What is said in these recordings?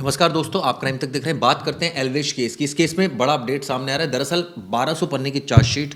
नमस्कार दोस्तों, आप क्राइम तक देख रहे हैं। बात करते हैं एल्विश केस की। इस केस में बड़ा अपडेट सामने आ रहा है। दरअसल 1200 पन्ने की चार्जशीट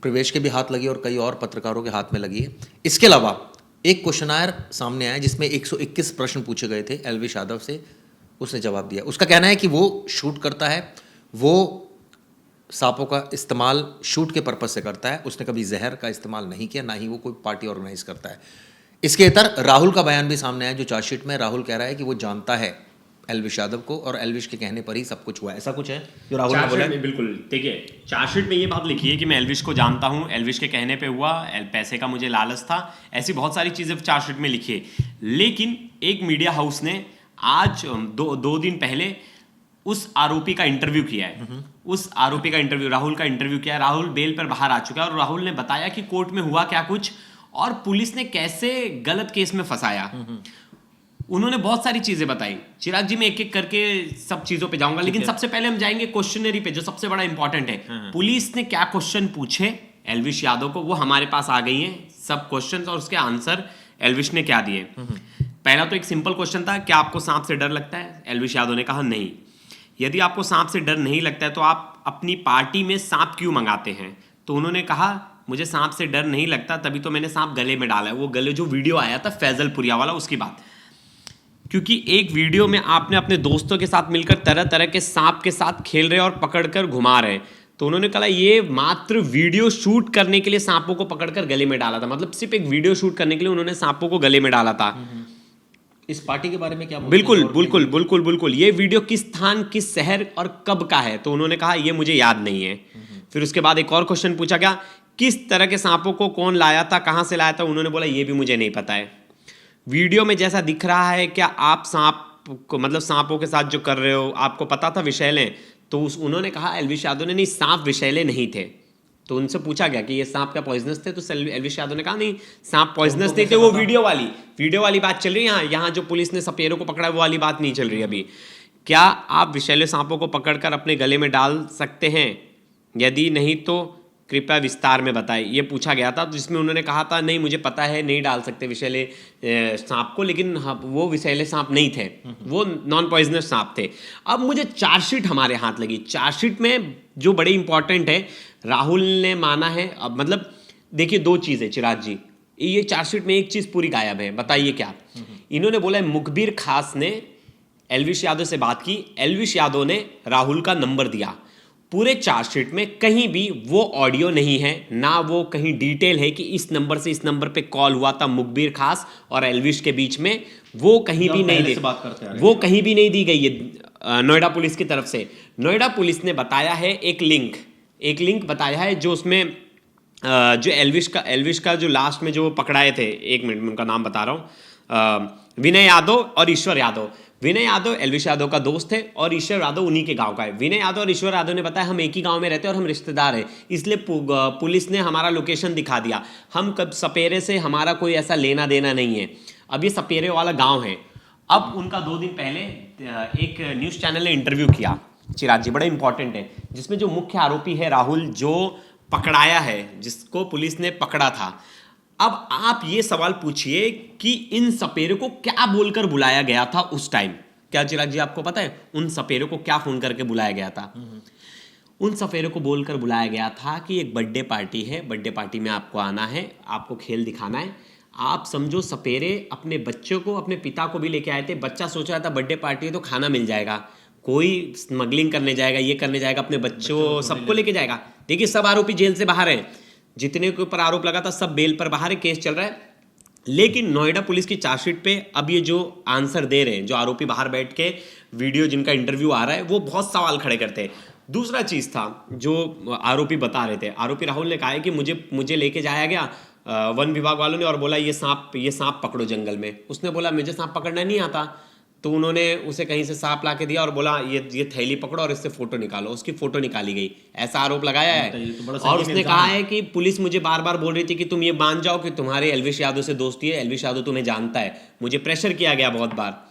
प्रवेश के भी हाथ लगी और कई और पत्रकारों के हाथ में लगी है। इसके अलावा एक क्वेश्चनायर सामने आया जिसमें 121 प्रश्न पूछे गए थे एल्विश यादव से। उसने जवाब दिया। उसका कहना है कि वो शूट करता है, वो सांपों का इस्तेमाल शूट के पर्पज से करता है। उसने कभी जहर का इस्तेमाल नहीं किया, ना ही वो कोई पार्टी ऑर्गेनाइज करता है। इसके इतर राहुल का बयान भी सामने आया जो चार्जशीट में राहुल कह रहा है कि वो जानता है एल्विश यादव को और एल्विश के कहने पर ही सब कुछ हुआ। ऐसा कुछ है जो राहुल ने बोला है? बिल्कुल। देखिए, चार्जशीट में ये बात लिखी है कि मैं एल्विश को जानता हूं, एल्विश के कहने पे हुआ, पैसे का मुझे लालच था, ऐसी बहुत सारी चीजें चार्जशीट में लिखी है। लेकिन एक मीडिया हाउस ने आज दो दिन पहले उस आरोपी का इंटरव्यू किया है। उस आरोपी का इंटरव्यू, राहुल का इंटरव्यू किया है। राहुल बेल पर बाहर आ चुका है और राहुल ने बताया कि कोर्ट में हुआ क्या कुछ और पुलिस ने कैसे गलत केस में फंसाया। उन्होंने बहुत सारी चीजें बताई। चिराग जी, मैं एक एक करके सब चीजों पे जाऊंगा, लेकिन सबसे पहले हम जाएंगे क्वेश्चनरी पे, जो सबसे बड़ा इंपॉर्टेंट है। पुलिस ने क्या क्वेश्चन पूछे एल्विश यादव को, वो हमारे पास आ गई हैं सब क्वेश्चंस और उसके आंसर एल्विश ने क्या दिए। पहला तो एक सिंपल क्वेश्चन था, क्या आपको सांप से डर लगता है? एल्विश यादव ने कहा नहीं। यदि आपको सांप से डर नहीं लगता है तो आप अपनी पार्टी में सांप क्यों मंगाते हैं? तो उन्होंने कहा मुझे सांप से डर नहीं लगता, तभी तो मैंने सांप गले में डाला है। वो गले जो वीडियो आया था फैजलपुरिया वाला, उसकी बात। क्योंकि एक वीडियो में आपने अपने दोस्तों के साथ मिलकर तरह तरह के सांप के साथ खेल रहे और पकड़कर घुमा रहे। तो उन्होंने कहा ये मात्र वीडियो शूट करने के लिए सांपों को पकड़कर गले में डाला था। मतलब सिर्फ एक वीडियो शूट करने के लिए उन्होंने सांपों को गले में डाला था। इस पार्टी के बारे में क्या बिल्कुल बिल्कुल बिल्कुल बिल्कुल। ये वीडियो किस स्थान, किस शहर और कब का है? तो उन्होंने कहा ये मुझे याद नहीं है। फिर उसके बाद एक और क्वेश्चन पूछा गया, किस तरह के सांपों को कौन लाया था, कहां से लाया था? उन्होंने बोला ये भी मुझे नहीं पता है। वीडियो में जैसा दिख रहा है, क्या आप सांप को, मतलब सांपों के साथ जो कर रहे हो, आपको पता था विषैले? तो उन्होंने कहा, एल्विश यादव ने, नहीं सांप विषैले नहीं थे। तो उनसे पूछा गया कि ये सांप क्या पॉइजनस थे? तो एल्विश यादव ने कहा नहीं, सांप पॉइजनस नहीं थे। वो वीडियो वाली बात चल रही है। यहाँ जो पुलिस ने सपेरों को पकड़ा वो वाली बात नहीं चल रही अभी। क्या आप विषैले सांपों को पकड़कर अपने गले में डाल सकते हैं? यदि नहीं तो कृपया विस्तार में बताएं, ये पूछा गया था। जिसमें उन्होंने कहा था नहीं मुझे पता है, नहीं डाल सकते विषैले सांप को, लेकिन वो विषैले सांप नहीं थे, वो नॉन पॉइजनस सांप थे। अब मुझे चार्जशीट हमारे हाथ लगी। चार्जशीट में जो बड़े इंपॉर्टेंट है, राहुल ने माना है। अब मतलब देखिए, दो चीज़ है चिराग जी, ये चार्जशीट में एक चीज़ पूरी गायब है। बताइए क्या? इन्होंने बोला मुखबिर खास ने एल्विश यादव से बात की, एल्विश यादव ने राहुल का नंबर दिया। पूरे चार्जशीट में कहीं भी वो ऑडियो नहीं है, ना वो कहीं डिटेल है कि इस नंबर से इस नंबर पे कॉल हुआ था मुखबिर खास और एल्विश के बीच में। वो कहीं भी नहीं दी, वो कहीं भी नहीं दी गई है नोएडा पुलिस की तरफ से। नोएडा पुलिस ने बताया है एक लिंक बताया है, जो उसमें जो एल्विश का जो लास्ट में जो पकड़ाए थे, एक मिनट में उनका नाम बता रहा हूँ, विनय यादव और ईश्वर यादव। विनय यादव एल्विश यादव का दोस्त है और ईश्वर यादव उन्हीं के गांव का है। विनय यादव और ईश्वर यादव ने बताया हम एक ही गांव में रहते हैं और हम रिश्तेदार हैं, इसलिए पुलिस ने हमारा लोकेशन दिखा दिया। हम कब सपेरे से हमारा कोई ऐसा लेना देना नहीं है। अब ये सपेरे वाला गांव है। अब उनका 2 दिन पहले एक न्यूज़ चैनल ने इंटरव्यू किया, चिराग जी, बड़ा इंपॉर्टेंट है, जिसमें जो मुख्य आरोपी है राहुल, जो पकड़ाया है, जिसको पुलिस ने पकड़ा था। अब आप ये सवाल पूछिए कि इन सपेरों को क्या बोलकर बुलाया गया था उस टाइम? क्या चिराग जी आपको पता है उन सपेरों को क्या फोन करके बुलाया गया था? उन सपेरों को बोलकर बुलाया गया था कि एक बर्थडे पार्टी है, बर्थडे पार्टी में आपको आना है, आपको खेल दिखाना है। आप समझो सपेरे अपने बच्चों को, अपने पिता को भी लेके आए थे। बच्चा सोच रहा था बर्थडे पार्टी है तो खाना मिल जाएगा, कोई स्मगलिंग करने जाएगा, ये करने जाएगा, अपने बच्चों सबको लेके जाएगा। देखिए, सब आरोपी जेल से बाहर हैं, जितने के ऊपर आरोप लगा था सब बेल पर बाहर है, केस चल रहा है। लेकिन नोएडा पुलिस की चार्जशीट पे अब ये जो आंसर दे रहे हैं, जो आरोपी बाहर बैठ के वीडियो जिनका इंटरव्यू आ रहा है, वो बहुत सवाल खड़े करते हैं। दूसरा चीज़ था जो आरोपी बता रहे थे, आरोपी राहुल ने कहा है कि मुझे लेके जाया गया वन विभाग वालों ने और बोला ये सांप पकड़ो जंगल में। उसने बोला मुझे सांप पकड़ना नहीं आता। तो उन्होंने उसे कहीं से सांप ला के दिया और बोला ये थैली पकड़ो और इससे फोटो निकालो। उसकी फोटो निकाली गई, ऐसा आरोप लगाया है। और उसने कहा है कि पुलिस मुझे बार बार बोल रही थी कि तुम ये मान जाओ कि तुम्हारे एल्विश यादव से दोस्ती है, एल्विश यादव तुम्हें जानता है। मुझे प्रेशर किया गया बहुत बार।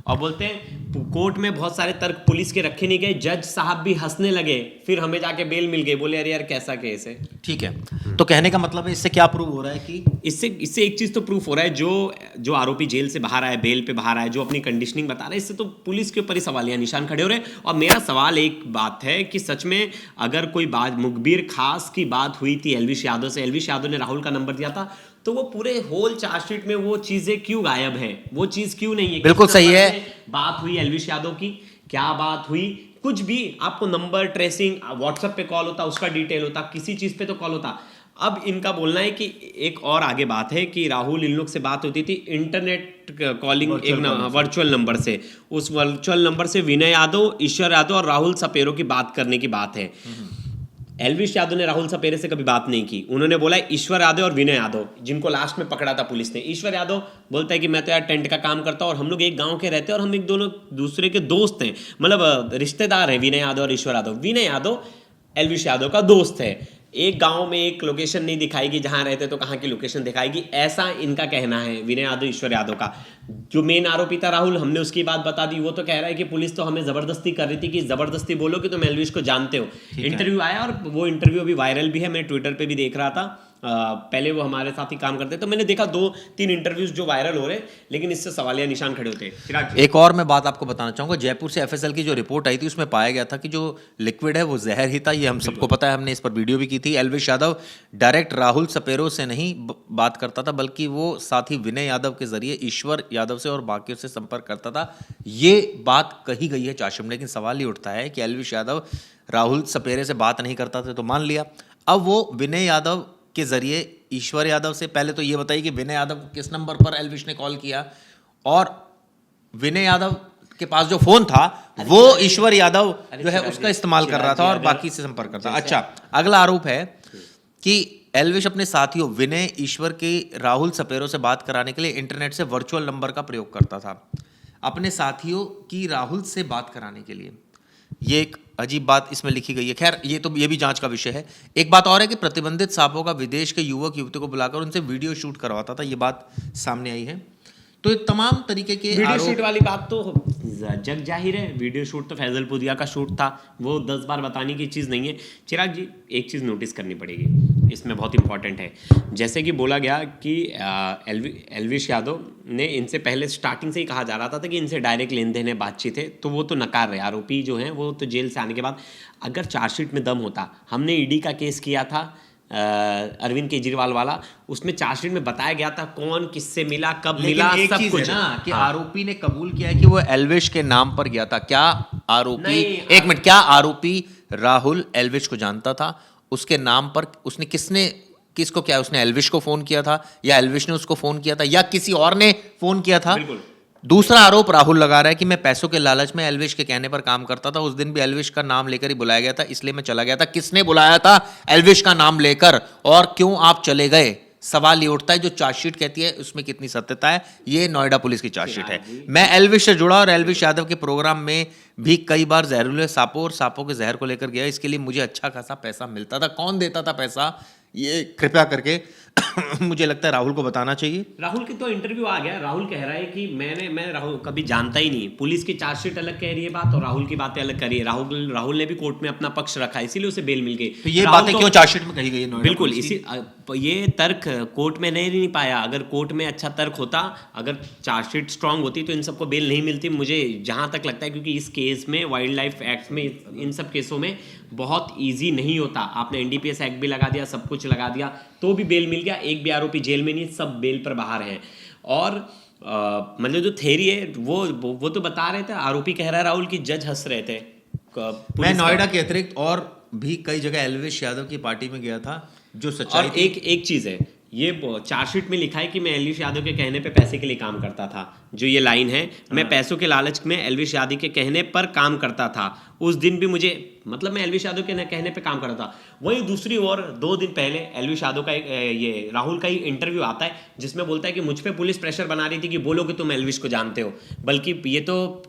और बोलते हैं कोर्ट में बहुत सारे तर्क पुलिस के रखे नहीं गए, जज साहब भी हंसने लगे, फिर हमें जाके बेल मिल गई, बोले अरे यार कैसा केस है। ठीक है, तो कहने का मतलब है इससे क्या प्रूव हो रहा है कि इससे एक चीज तो प्रूफ हो रहा है, जो आरोपी जेल से बाहर आया, बेल पे बाहर आया, जो अपनी कंडीशनिंग बता रहा है, इससे तो पुलिस के ऊपर ही सवालिया निशान खड़े हो रहे हैं। और मेरा सवाल एक बात है कि सच में अगर कोई बात मुखबिर खास की बात हुई थी एल्विश यादव से, एल्विश यादव ने राहुल का नंबर दिया था, तो वो पूरे होल चार्जशीट में वो चीजें क्यों गायब है, वो चीज क्यों नहीं है? बिल्कुल सही है। बात हुई एल्विश यादव की, क्या बात हुई, कुछ भी आपको नंबर ट्रेसिंग, व्हाट्सएप पे कॉल होता, उसका डिटेल होता, किसी चीज पे तो कॉल होता। अब इनका बोलना है कि एक और आगे बात है कि राहुल इन लोग से बात होती थी इंटरनेट कॉलिंग, एक वर्चुअल नंबर से, उस वर्चुअल नंबर से विनय यादव, ईश्वर यादव और राहुल सपेरो की बात करने की बात है। एल्विश यादव ने राहुल सपेरे से कभी बात नहीं की, उन्होंने बोला ईश्वर यादव और विनय यादव, जिनको लास्ट में पकड़ा था पुलिस ने। ईश्वर यादव बोलता है कि मैं तो यार टेंट का काम करता हूं और हम लोग एक गांव के रहते हैं और हम एक दोनों दूसरे के दोस्त हैं, मतलब रिश्तेदार हैं विनय यादव और ईश्वर यादव। विनय यादव एल्विश यादव का दोस्त है, एक गांव में एक लोकेशन नहीं दिखाएगी, जहां रहते तो कहां की लोकेशन दिखाएगी, ऐसा इनका कहना है विनय यादव ईश्वर यादव का। जो मेन आरोपी था राहुल, हमने उसकी बात बता दी, वो तो कह रहा है कि पुलिस तो हमें जबरदस्ती कर रही थी कि जबरदस्ती बोलो कि तुम एल्विश को जानते हो। इंटरव्यू आया और वो इंटरव्यू अभी वायरल भी है, मैं ट्विटर पे भी देख रहा था। पहले वो हमारे साथ ही काम करते, तो मैंने देखा 2-3 इंटरव्यूज जो वायरल हो रहे, लेकिन इससे सवालिया निशान खड़े होते हैं। एक और मैं बात आपको बताना चाहूंगा, जयपुर से एफएसएल की जो रिपोर्ट आई थी उसमें पाया गया था कि जो लिक्विड है वो जहर ही था, ये हम सबको पता है, हमने इस पर वीडियो भी की थी। एल्विश यादव डायरेक्ट राहुल सपेरो से नहीं बात करता था, बल्कि वो साथी विनय यादव के जरिए ईश्वर यादव से और बाकियों से संपर्क करता था, ये बात कही गई है चार्जशीट में। लेकिन सवाल ये उठता है कि एल्विश यादव राहुल सपेरे से बात नहीं करता था तो मान लिया, अब वो विनय यादव के जरिए ईश्वर यादव से, पहले तो ये बताइए कि विनय यादव को किस नंबर पर एल्विश ने कॉल किया, और विनय यादव के पास जो फोन था वो ईश्वर यादव जो है उसका इस्तेमाल कर रहा था और बाकी से संपर्क करता। अच्छा, अगला आरोप है कि एल्विश अपने साथियों विनय, ईश्वर के राहुल सपेरो से बात कराने के लिए इंटरनेट से वर्चुअल नंबर का प्रयोग करता था, अपने साथियों की राहुल से बात कराने के लिए। ये एक अजीब बात इसमें लिखी गई है। खैर, ये भी जांच का विषय है। एक बात और है कि प्रतिबंधित सांपों का विदेश के युवक युवती को बुलाकर उनसे वीडियो शूट करवाता था, ये बात सामने आई है। तो ये तमाम तरीके के वीडियो शूट वाली बात तो जग जाहिर है, वीडियो शूट तो फैजल पुदिया का शूट था, वो 10 बार बताने की चीज़ नहीं है। चिराग जी, एक चीज़ नोटिस करनी पड़ेगी, इसमें बहुत इंपॉर्टेंट है। जैसे कि बोला गया कि एल्विश यादव ने इनसे पहले स्टार्टिंग से ही कहा जा रहा था कि इनसे डायरेक्ट लेन देन है, बातचीत है, तो वो तो नकार रहे आरोपी जो हैं, वो तो जेल से आने के बाद। अगर चार्जशीट में दम होता, हमने ईडी का केस किया था अरविंद केजरीवाल वाला, उसमें चार्जशीट में बताया गया था कौन किससे मिला, कब मिला, सब कुछ ना कि आरोपी ने कबूल किया है कि वो एल्विश के नाम पर गया था। क्या आरोपी, एक मिनट, क्या आरोपी राहुल एल्विश को जानता था? उसके नाम पर उसने किसको क्या, उसने एल्विश को फोन किया था या एल्विश ने उसको फोन किया था या किसी और ने फोन किया था? बिल्कुल। दूसरा आरोप राहुल लगा रहा है कि मैं पैसों के लालच में एल्विश के कहने पर काम करता था, उस दिन भी एल्विश का नाम लेकर ही बुलाया गया था, इसलिए मैं चला गया था। किसने बुलाया था एल्विश का नाम लेकर और क्यों आप चले गए? सवाल ये उठता है। जो चार्जशीट कहती है उसमें कितनी सत्यता है, ये नोएडा पुलिस की चार्जशीट है। मैं एल्विश से जुड़ा और एल्विश यादव के प्रोग्राम में भी कई बार जहरीले सांपों और सांपों के जहर को लेकर गया, इसके लिए मुझे अच्छा खासा पैसा मिलता था। कौन देता था पैसा, ये कृपया करके मुझे लगता है राहुल को बताना चाहिए। राहुल की तो इंटरव्यू आ गया, राहुल कह रहा है कि मैं राहुल कभी जानता ही नहीं, पुलिस की चार्जशीट अलग कह रही है बात और राहुल की बातें अलग कर रही है। राहुल ने भी कोर्ट में अपना पक्ष रखा, इसीलिए उसे बेल मिल गई। तो ये बातें क्यों चार्जशीट में कही गई है? बिल्कुल, इसी ये तर्क कोर्ट में नहीं पाया। अगर कोर्ट में अच्छा तर्क होता, अगर चार्जशीट स्ट्रांग होती तो इन सबको बेल नहीं मिलती, मुझे जहां तक लगता है, क्योंकि इस केस में वाइल्ड लाइफ एक्ट में इन सब केसों में बहुत इजी नहीं होता। आपने एनडीपीएस एक्ट भी लगा दिया, सब कुछ लगा दिया, तो भी बेल मिल गया। एक भी आरोपी जेल में नहीं, सब बेल पर बाहर हैं। और मतलब जो थ्योरी है वो तो बता रहे थे, आरोपी कह रहा है राहुल की जज हंस रहे थे। मैं नोएडा के अतिरिक्त और भी कई जगह एल्विश यादव की पार्टी में गया था, जो सच्चाई। और एक चीज है, ये चार्जशीट में लिखा है कि मैं एल्विश यादव के कहने पे पैसे के लिए काम करता था। जो ये लाइन है, मैं पैसों के लालच में एल्विश यादव के कहने पर काम करता था। उस दिन भी मुझे मतलब मैं एलविश यादव के कहने पे काम कर रहा था। वहीं दूसरी ओर 2 दिन पहले एलविश यादव का ये राहुल का ही इंटरव्यू आता है जिसमें बोलता है कि मुझ पे पुलिस प्रेशर बना रही थी कि बोलो कि तुम एलविश को जानते हो, बल्कि ये तो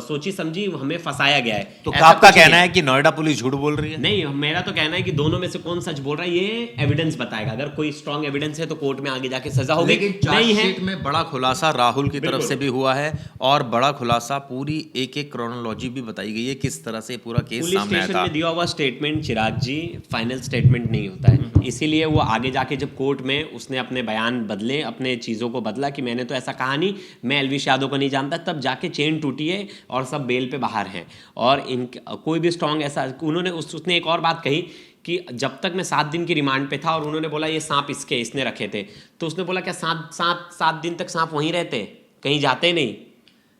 सोची समझी हमें फंसाया गया है। तो आपका कहना है कि नोएडा पुलिस झूठ बोल रही है? नहीं, मेरा तो कहना है कि दोनों में से कौन सच बोल रहा है ये एविडेंस बताएगा। अगर कोई स्ट्रॉन्ग एविडेंस है तो कोर्ट में आगे जाके सजा होगी। लेकिन चार्जशीट में बड़ा खुलासा राहुल की तरफ से भी हुआ है और बड़ा खुलासा पूरी एक क्रोनोलॉजी भी बताई गई है किस तरह से पूरा केस सामने आया था। पुलिस स्टेशन में दिया हुआ स्टेटमेंट चिराग जी फाइनल स्टेटमेंट नहीं होता है, इसीलिए वो आगे जाके जब कोर्ट में उसने अपने बयान बदले, अपने चीज़ों को बदला कि मैंने तो ऐसा कहा नहीं, मैं एलविश यादव को नहीं जानता, तब जाके चेन टूटी है और सब बेल पे बाहर हैं। और इन कोई भी स्ट्रॉन्ग ऐसा उन्होंने उसने एक और बात कही कि जब तक मैं 7 दिन की रिमांड पे था और उन्होंने बोला ये सांप इसने रखे थे, तो उसने बोला क्या 7 दिन तक सांप वहीं रहते, कहीं जाते नहीं?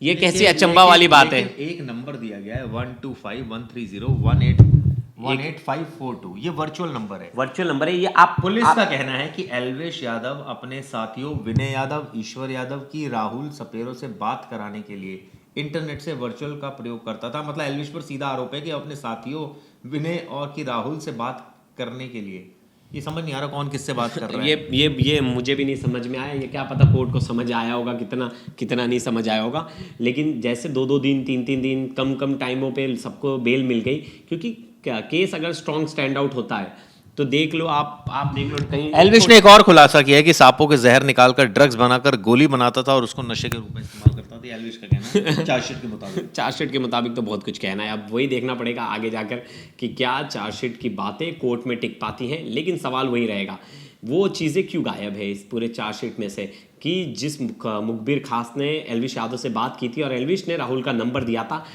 ये कैसी अचंबा वाली बात है। एक नंबर दिया गया है 12513018542, ये वर्चुअल नंबर है। वर्चुअल नंबर है ये। आप पुलिस का कहना है कि एलविश यादव अपने साथियों विनय यादव, ईश्वर यादव की राहुल सपेरो से बात कराने के लिए इंटरनेट से वर्चुअल का प्रयोग करता था। मतलब एलविश पर सीधा आरोप है कि अपने साथियों विनय और की राहुल से बात करने के लिए, ये समझ नहीं आ रहा कौन किससे बात कर रहा है। ये मुझे भी नहीं समझ में आया। ये क्या पता कोर्ट को समझ आया होगा, कितना नहीं समझ आया होगा। लेकिन जैसे 2-2 दिन 3-3 दिन कम टाइमों पे सबको बेल मिल गई, क्योंकि क्या केस अगर स्ट्रॉन्ग स्टैंड आउट होता है तो देख लो आप देख लो कहीं। एलविश ने एक और खुलासा किया है कि सांपों के जहर निकालकर ड्रग्स बनाकर गोली बनाता था और उसको नशे के रूप में इस्तेमाल करता था। एलविश का कहना है चार्जशीट के मुताबिक तो बहुत कुछ कहना है। अब वही देखना पड़ेगा आगे जाकर कि क्या चार्जशीट की बातें कोर्ट में टिक पाती हैं। लेकिन सवाल वही रहेगा, वो चीज़ें क्यों गायब है इस पूरे चार्जशीट में से कि जिस मुखबिर खास ने एलविश यादव से बात की थी और एलविश ने राहुल का नंबर दिया था।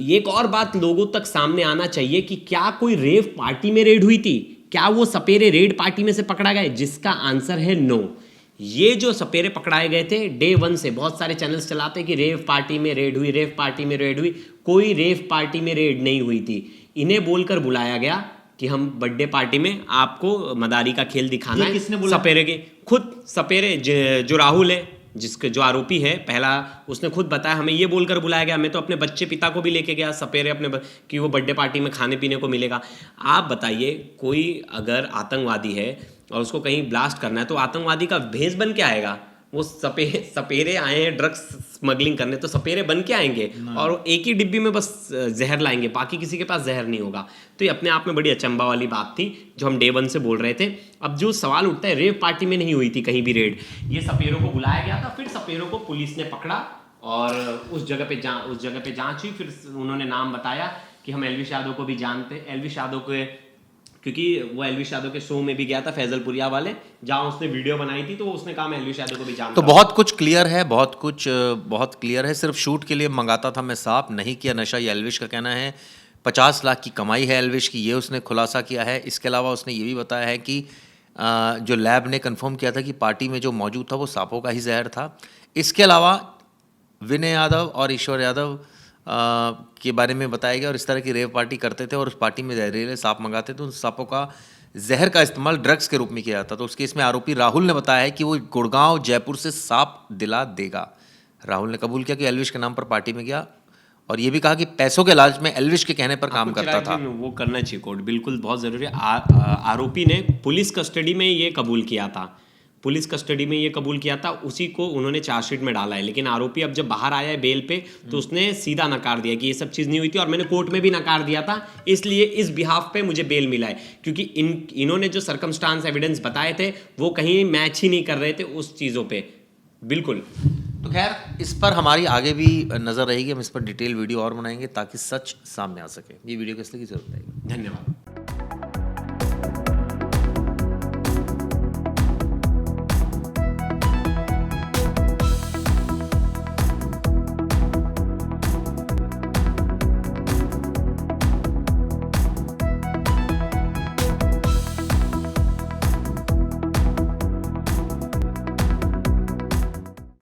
एक और बात लोगों तक सामने आना चाहिए कि क्या कोई रेव पार्टी में रेड हुई थी? क्या वो सपेरे रेड पार्टी में से पकड़ा गए? जिसका आंसर है नो। ये जो सपेरे पकड़ाए गए थे डे 1 से बहुत सारे चैनल्स चलाते हैं कि रेव पार्टी में रेड हुई, रेव पार्टी में रेड हुई। कोई रेव पार्टी में रेड नहीं हुई थी। इन्हें बोलकर बुलाया गया कि हम बर्थडे पार्टी में आपको मदारी का खेल दिखाना है। किसने बोला? सपेरे के खुद सपेरे जो राहुल है, जिसके जो आरोपी है पहला, उसने खुद बताया हमें ये बोलकर बुलाया गया। मैं तो अपने बच्चे पिता को भी लेके गया सपेरे अपने कि वो बर्थडे पार्टी में खाने पीने को मिलेगा। आप बताइए, कोई अगर आतंकवादी है और उसको कहीं ब्लास्ट करना है तो आतंकवादी का भेष बन के आएगा? वो सपेरे आए हैं ड्रग्स स्मगलिंग करने, तो सपेरे बन के आएंगे और एक ही डिब्बी में बस जहर लाएंगे, बाकी किसी के पास जहर नहीं होगा। तो ये अपने आप में बड़ी अचंबा वाली बात थी जो हम डे 1 से बोल रहे थे। अब जो सवाल उठता है, रेव पार्टी में नहीं हुई थी कहीं भी रेड, ये सपेरों को बुलाया गया था, फिर सपेरों को पुलिस ने पकड़ा और उस जगह पे जांच हुई। फिर उन्होंने नाम बताया कि हम एलविश यादव को भी जानते हैं। एलविश यादव के, क्योंकि वो एलविश यादव के शो में भी गया था फैजलपुरिया वाले, जहां उसने वीडियो बनाई थी, तो उसने कहा मैं एलविश यादव को भी जानता तो बहुत कुछ क्लियर है, बहुत क्लियर है। सिर्फ शूट के लिए मंगाता था मैं सांप, नहीं किया नशा, ये एलविश का कहना है। 50 लाख की कमाई है एलविश की, ये उसने खुलासा किया है। इसके अलावा उसने ये भी बताया है कि जो लैब ने कंफर्म किया था कि पार्टी में जो मौजूद था वो सांपों का ही जहर था। इसके अलावा विनय यादव और ईश्वर यादव के बारे में बताया गया और इस तरह की रेव पार्टी करते थे और उस पार्टी में जहरीले सांप मंगाते थे। उन सांपों का जहर का इस्तेमाल ड्रग्स के रूप में किया जाता। तो उस केस में आरोपी राहुल ने बताया है कि वो गुड़गांव जयपुर से सांप दिला देगा। राहुल ने कबूल किया कि एलविश के नाम पर पार्टी में गया और ये भी कहा कि पैसों के लालच में एलविश के कहने पर काम करता था। वो करना चाहिए कोर्ट, बिल्कुल बहुत ज़रूरी है। आरोपी ने पुलिस कस्टडी में ये कबूल किया था, उसी को उन्होंने चार्जशीट में डाला है। लेकिन आरोपी अब जब बाहर आया है बेल पे तो उसने सीधा नकार दिया कि ये सब चीज़ नहीं हुई थी और मैंने कोर्ट में भी नकार दिया था, इसलिए इस बिहाफ पे मुझे बेल मिला है। क्योंकि इन्होंने जो सर्कमस्टांस एविडेंस बताए थे वो कहीं मैच ही नहीं कर रहे थे उस चीज़ों पे, बिल्कुल। तो खैर इस पर हमारी आगे भी नज़र रहेगी, हम इस पर डिटेल वीडियो और बनाएंगे ताकि सच सामने आ सके। ये वीडियो किस लिए की जरूरत है। धन्यवाद।